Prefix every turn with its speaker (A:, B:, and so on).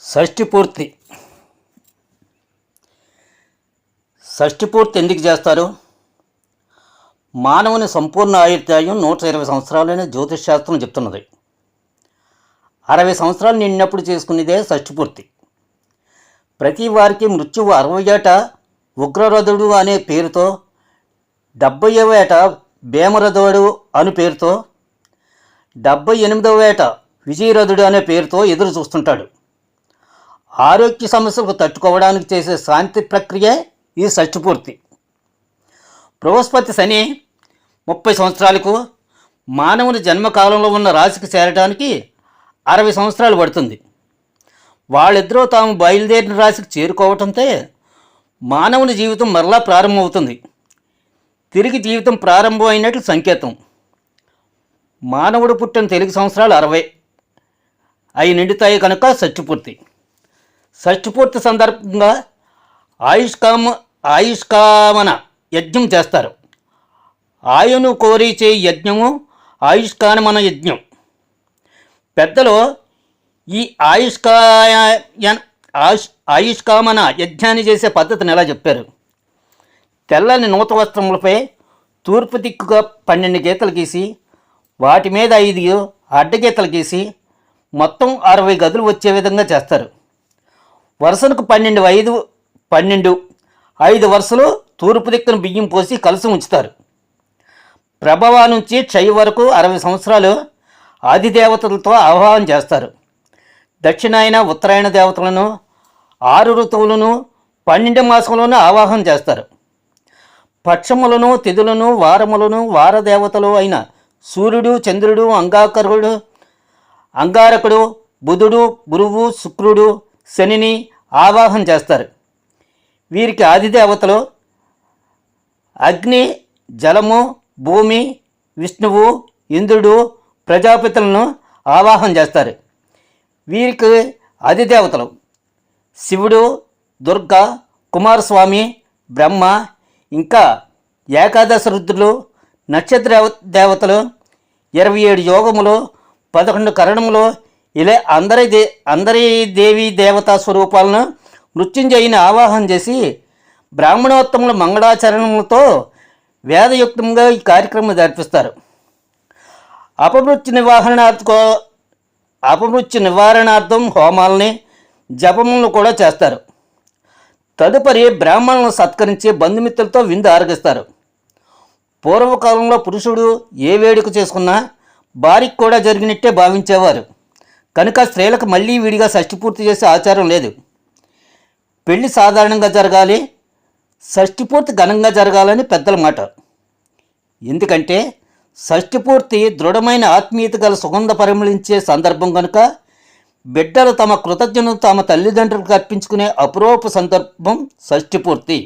A: షష్ఠి పూర్తి. షష్ఠి పూర్తి ఎందుకు చేస్తారు? మానవుని సంపూర్ణ ఆయుర్దాయం 120 సంవత్సరాలనే జ్యోతిష్ శాస్త్రం చెప్తున్నది. 60 సంవత్సరాలు నిండినప్పుడు చేసుకునేదే షష్ఠి పూర్తి. ప్రతి వారికి మృత్యువు 60 ఏట ఉగ్రరథుడు అనే పేరుతో, 70వ ఏట భీమరథుడు అనే పేరుతో, 78వ ఏట విజయరథుడు అనే పేరుతో ఎదురు చూస్తుంటాడు. ఆరోగ్య సమస్యలకు తట్టుకోవడానికి చేసే శాంతి ప్రక్రియ ఈ షష్ఠి పూర్తి. బృహస్పతి శని 30 సంవత్సరాలకు మానవుని జన్మకాలంలో ఉన్న రాశికి చేరడానికి 60 సంవత్సరాలు పడుతుంది. వాళ్ళిద్దరూ తాము బయలుదేరిన రాశికి చేరుకోవటంతో మానవుని జీవితం మరలా ప్రారంభమవుతుంది. తిరిగి జీవితం ప్రారంభం అయినట్లు సంకేతం. మానవుడు పుట్టిన తెలుగు సంవత్సరాలు 60 అవి నిండుతాయి కనుక షష్ఠి పూర్తి. షష్ఠి పూర్తి సందర్భంగా ఆయుష్కామన యజ్ఞం చేస్తారు. ఆయును కోరి చేయి యజ్ఞము ఆయుష్కామన యజ్ఞం. పెద్దలు ఈ ఆయుష్కామన యజ్ఞాన్ని చేసే పద్ధతిని ఎలా చెప్పారు? తెల్లని నూత వస్త్రములపై తూర్పు దిక్కుగా 12 గీతలు గీసి, వాటి మీద 5 అడ్డగీతలు గీసి మొత్తం 60 గదులు వచ్చే విధంగా చేస్తారు. వరుసలకు 12 5 వరుసలు తూర్పు దిక్కున బియ్యం పోసి కలసం ఉంచుతారు. ప్రభవ నుంచి క్షయ వరకు 60 సంవత్సరాలు ఆదిదేవతలతో ఆవాహన చేస్తారు. దక్షిణాయన ఉత్తరాయణ దేవతలను 6 ఋతువులను 12 మాసంలోనూ ఆవాహన చేస్తారు. పక్షములను, తిథులను, వారములను, వారదేవతలు అయిన సూర్యుడు, చంద్రుడు, అంగారకుడు, బుధుడు, గురువు, శుక్రుడు, శనిని ఆవాహన చేస్తారు. వీరికి ఆదిదేవతలు అగ్ని, జలము, భూమి, విష్ణువు, ఇంద్రుడు, ప్రజాపతులను ఆవాహన చేస్తారు. వీరికి అధిదేవతలు శివుడు, దుర్గా, కుమారస్వామి, బ్రహ్మ, ఇంకా ఏకాదశ రుద్రులు, నక్షత్ర దేవతలు, 27 యోగములు, 11 కరణములు, ఇలా అందరి దేవీ దేవతా స్వరూపాలను మృత్యుంజయుని ఆవాహన చేసి బ్రాహ్మణోత్తముల మంగళాచరణలతో వేదయుక్తంగా ఈ కార్యక్రమం జరిపిస్తారు. అపమృత్యు నివారణార్థం హోమాలని, జపములను కూడా చేస్తారు. తదుపరి బ్రాహ్మణులను సత్కరించి బంధుమిత్రులతో విందు ఆరగిస్తారు. పూర్వకాలంలో పురుషుడు ఏ వేడుక చేసుకున్నా భార్యకు కూడా జరిగినట్టే భావించేవారు కనుక స్త్రీలకు మళ్ళీ విడిగా షష్ఠి పూర్తి చేసే ఆచారం లేదు. పెళ్లి సాధారణంగా జరగాలి, షష్ఠి పూర్తి ఘనంగా జరగాలని పెద్దల మాట. ఎందుకంటే షష్ఠి పూర్తి దృఢమైన ఆత్మీయత గల సుగంధ పరిమళించే సందర్భం కనుక బిడ్డలు తమ కృతజ్ఞతను తమ తల్లిదండ్రులకు అర్పించుకునే అపురూప సందర్భం షష్ఠి పూర్తి.